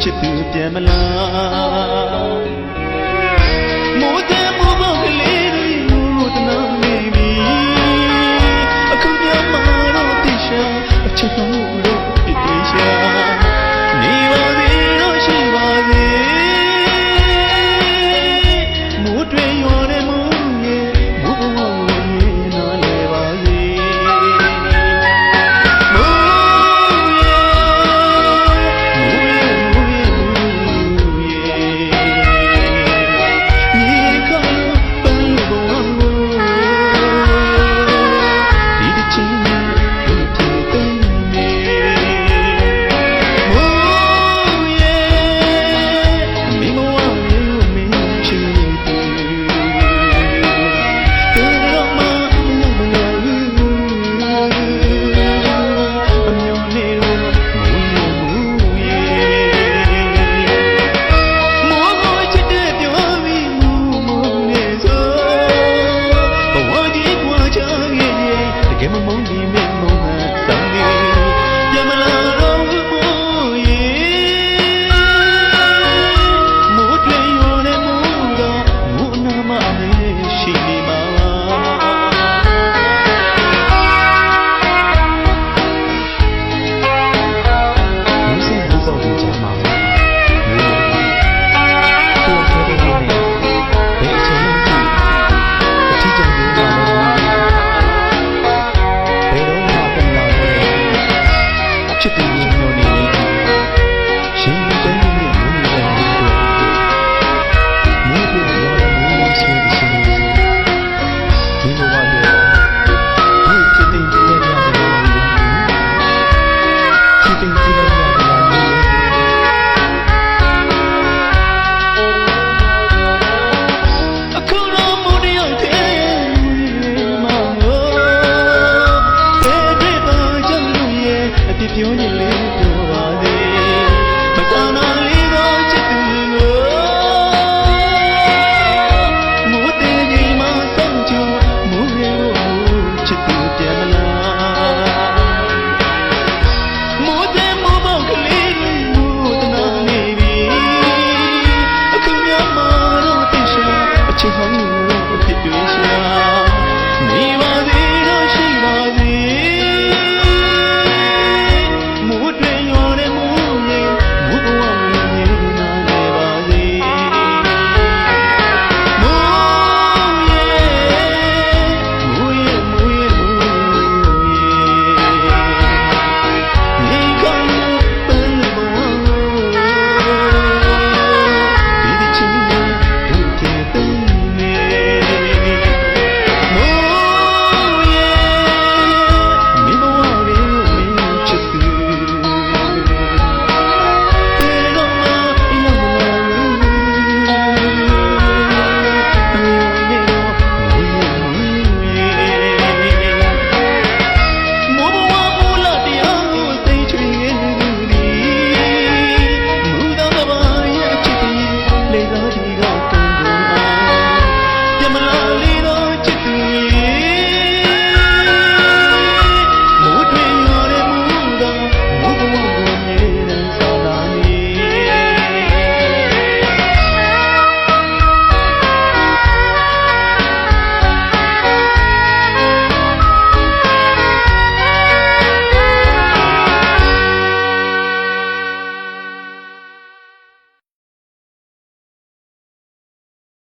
ချစ်သူပြန်မလားမိုးတဲ့မိုးပေါက်ကလေးတွေတနာနေပြီအခုပြမတော့တိရှာအချစ်တော်လို့ပြည့်ပြည့်ရှာနေပါသေးတော့ရှိပါသေးမိုးတွေရောတဲ့မိုးရဲ့မိုးဘဝရဲ့နားလဲပါစေပြောနေလေပြောပါလေမတနာလေးတော့ချစ်သူကိုမိုးတဲ့ချိန်မှာစောင့်ကြမိုးရဲ့ချစ်သူပြန်မလားမိုးတဲ့မိုးပေါက်ကလေးမိုးတနာနေပြီအခုမြတ်မှာတော့တိရှာအချစ်ဟောင်းကိုဖြစ်တွေ့ရှာနေပါသေးတော့ရှိပါသေးJamali